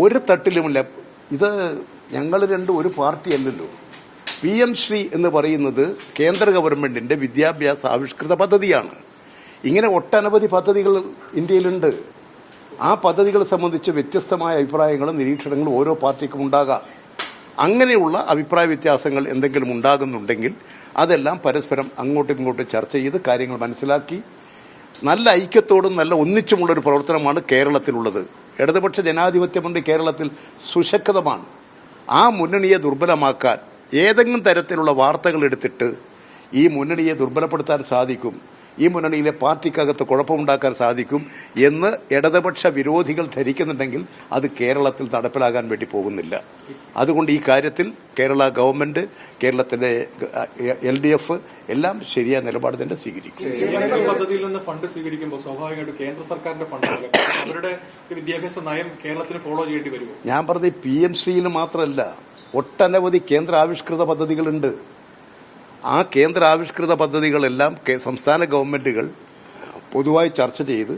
ഒരു തട്ടിലുമില്ല. ഇത് ഞങ്ങൾ രണ്ടും ഒരു പാർട്ടിയല്ലല്ലോ. PM ശ്രീ എന്ന് പറയുന്നത് കേന്ദ്ര ഗവൺമെന്റിന്റെ വിദ്യാഭ്യാസ ആവിഷ്കൃത പദ്ധതിയാണ്. ഇങ്ങനെ ഒട്ടനവധി പദ്ധതികൾ ഇന്ത്യയിലുണ്ട്. ആ പദ്ധതികളെ സംബന്ധിച്ച് വ്യത്യസ്തമായ അഭിപ്രായങ്ങളും നിരീക്ഷണങ്ങളും ഓരോ പാർട്ടിക്കും ഉണ്ടാകാം. അങ്ങനെയുള്ള അഭിപ്രായ വ്യത്യാസങ്ങൾ എന്തെങ്കിലും ഉണ്ടാകുന്നുണ്ടെങ്കിൽ അതെല്ലാം പരസ്പരം അങ്ങോട്ടും ഇങ്ങോട്ടും ചർച്ച ചെയ്ത് കാര്യങ്ങൾ മനസ്സിലാക്കി നല്ല ഐക്യത്തോടും നല്ല ഒന്നിച്ചുമുള്ളൊരു പ്രവർത്തനമാണ് കേരളത്തിലുള്ളത്. ഇടതുപക്ഷ ജനാധിപത്യ മുന്നണി കേരളത്തിൽ സുശക്തമാണ്. ആ മുന്നണിയെ ദുർബലമാക്കാൻ ഏതെങ്കിലും തരത്തിലുള്ള വാർത്തകൾ എടുത്തിട്ട് ഈ മുന്നണിയെ ദുർബലപ്പെടുത്താൻ സാധിക്കും, ഈ മുന്നണിയിലെ പാർട്ടിക്കകത്ത് കുഴപ്പമുണ്ടാക്കാൻ സാധിക്കും എന്ന് ഇടതുപക്ഷ വിരോധികൾ ധരിക്കുന്നുണ്ടെങ്കിൽ അത് കേരളത്തിൽ നടപ്പിലാകാൻ വേണ്ടി പോകുന്നില്ല. അതുകൊണ്ട് ഈ കാര്യത്തിൽ കേരള ഗവൺമെന്റ്, കേരളത്തിലെ LDF എല്ലാം ശരിയായ നിലപാട് തന്നെ സ്വീകരിക്കും. പദ്ധതിയിൽ നിന്ന് ഫണ്ട് സ്വീകരിക്കുമ്പോൾ സ്വാഭാവികമായിട്ടും കേന്ദ്ര സർക്കാരിന്റെ ഫണ്ട് അവരുടെ വിദ്യാഭ്യാസ നയം കേരളത്തിന് ഫോളോ ചെയ്യേണ്ടി വരുമോ? ഞാൻ പറഞ്ഞത് PM ശ്രീയിൽ മാത്രമല്ല, ഒട്ടനവധി കേന്ദ്ര ആവിഷ്കൃത പദ്ധതികളുണ്ട്. ആ കേന്ദ്ര ആവിഷ്കൃത പദ്ധതികളെല്ലാം സംസ്ഥാന ഗവൺമെന്റുകൾ പൊതുവായി ചർച്ച ചെയ്ത്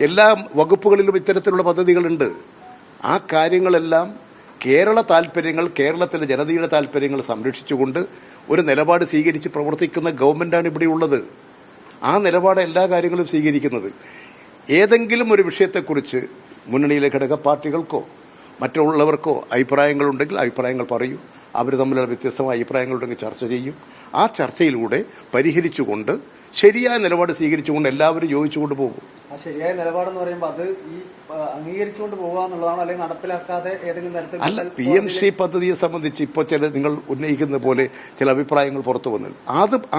എല്ലാ വകുപ്പുകളിലും ഇത്തരത്തിലുള്ള പദ്ധതികളുണ്ട്. ആ കാര്യങ്ങളെല്ലാം കേരള താൽപര്യങ്ങൾ, കേരളത്തിലെ ജനതയുടെ താൽപര്യങ്ങൾ സംരക്ഷിച്ചുകൊണ്ട് ഒരു നിലപാട് സ്വീകരിച്ച് പ്രവർത്തിക്കുന്ന ഗവൺമെന്റാണ് ഇവിടെയുള്ളത്. ആ നിലപാട് എല്ലാ കാര്യങ്ങളും സ്വീകരിക്കുന്നത്. ഏതെങ്കിലും ഒരു വിഷയത്തെക്കുറിച്ച് മുന്നണിയിലെ ഘടക പാർട്ടികൾക്കോ മറ്റുള്ളവർക്കോ അഭിപ്രായങ്ങളുണ്ടെങ്കിൽ അഭിപ്രായങ്ങൾ പറയൂ. അവർ തമ്മിലുള്ള വ്യത്യസ്തമായ അഭിപ്രായങ്ങളുണ്ടെങ്കിൽ ചർച്ച ചെയ്യും. ആ ചർച്ചയിലൂടെ പരിഹരിച്ചുകൊണ്ട് ശരിയായ നിലപാട് സ്വീകരിച്ചുകൊണ്ട് എല്ലാവരും യോജിച്ചുകൊണ്ട് പോകും. ശരിയായ നിലപാടെന്ന് പറയുമ്പോൾ അത് ഈ അംഗീകരിച്ചുകൊണ്ട് പോകുക എന്നുള്ളതാണ്, അല്ലെങ്കിൽ നടപ്പിലാക്കാതെ ഏതെങ്കിലും തരത്തിൽ അല്ല. PM ശ്രീ പദ്ധതിയെ സംബന്ധിച്ച് ഇപ്പോൾ നിങ്ങൾ ഉന്നയിക്കുന്ന പോലെ ചില അഭിപ്രായങ്ങൾ പുറത്തു വന്നത്,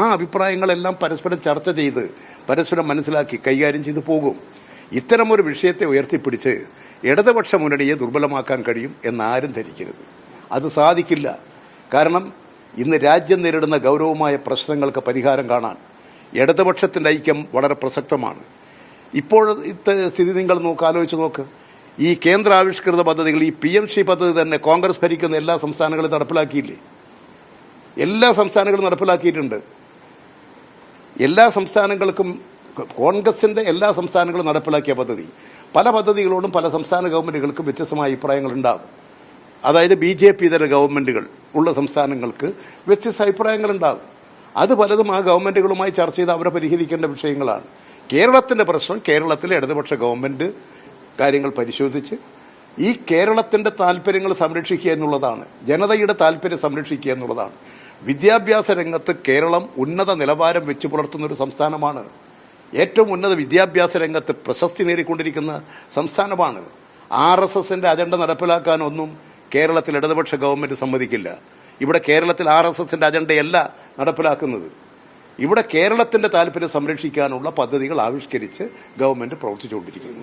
ആ അഭിപ്രായങ്ങളെല്ലാം പരസ്പരം ചർച്ച ചെയ്ത് പരസ്പരം മനസ്സിലാക്കി കൈകാര്യം ചെയ്തു പോകും. ഇത്തരമൊരു വിഷയത്തെ ഉയർത്തിപ്പിടിച്ച് ഇടതുപക്ഷ മുന്നണിയെ ദുർബലമാക്കാൻ കഴിയും എന്നാരും ധരിക്കരുത്. അത് സാധിക്കില്ല. കാരണം ഇന്ന് രാജ്യം നേരിടുന്ന ഗൗരവമായ പ്രശ്നങ്ങൾക്ക് പരിഹാരം കാണാൻ ഇടതുപക്ഷത്തിന്റെ ഐക്യം വളരെ പ്രസക്തമാണ്. ഇപ്പോഴത്തെ സ്ഥിതി നിങ്ങൾ ആലോചിച്ച് നോക്ക്. ഈ കേന്ദ്ര ആവിഷ്കൃത പദ്ധതികൾ, ഈ PM ശ്രീ പദ്ധതി തന്നെ കോൺഗ്രസ് ഭരിക്കുന്ന എല്ലാ സംസ്ഥാനങ്ങളും നടപ്പിലാക്കിയില്ലേ? എല്ലാ സംസ്ഥാനങ്ങളും നടപ്പിലാക്കിയിട്ടുണ്ട്. എല്ലാ സംസ്ഥാനങ്ങൾക്കും കോൺഗ്രസിന്റെ എല്ലാ സംസ്ഥാനങ്ങളും നടപ്പിലാക്കിയ പദ്ധതി. പല പദ്ധതികളോടും പല സംസ്ഥാന ഗവൺമെന്റുകൾക്കും വ്യത്യസ്തമായ അഭിപ്രായങ്ങൾ ഉണ്ടാകും. അതായത് BJP ഇതര ഗവൺമെന്റുകൾ ഉള്ള സംസ്ഥാനങ്ങൾക്ക് വ്യത്യസ്ത അഭിപ്രായങ്ങളുണ്ടാകും. അത് പലതും ആ ഗവൺമെന്റുകളുമായി ചർച്ച ചെയ്ത് അവരെ പരിഹരിക്കേണ്ട വിഷയങ്ങളാണ്. കേരളത്തിന്റെ പ്രശ്നം കേരളത്തിലെ ഇടതുപക്ഷ ഗവൺമെന്റ് കാര്യങ്ങൾ പരിശോധിച്ച് ഈ കേരളത്തിന്റെ താല്പര്യങ്ങൾ സംരക്ഷിക്കുക എന്നുള്ളതാണ്, ജനതയുടെ താല്പര്യം സംരക്ഷിക്കുക എന്നുള്ളതാണ്. വിദ്യാഭ്യാസ രംഗത്ത് കേരളം ഉന്നത നിലവാരം വെച്ചു പുലർത്തുന്ന ഒരു സംസ്ഥാനമാണ്. ഏറ്റവും ഉന്നത വിദ്യാഭ്യാസ രംഗത്ത് പ്രശസ്തി നേടിക്കൊണ്ടിരിക്കുന്ന സംസ്ഥാനമാണ്. RSSന്റെ അജണ്ട നടപ്പിലാക്കാനൊന്നും കേരളത്തിൽ ഇടതുപക്ഷ ഗവൺമെന്റ് സമ്മതിക്കില്ല. ഇവിടെ കേരളത്തിൽ RSSന്റെ അജണ്ടയല്ല നടപ്പിലാക്കുന്നത്. ഇവിടെ കേരളത്തിന്റെ താല്പര്യം സംരക്ഷിക്കാനുള്ള പദ്ധതികൾ ആവിഷ്കരിച്ച് ഗവൺമെന്റ് പ്രവർത്തിച്ചുകൊണ്ടിരിക്കുന്നു.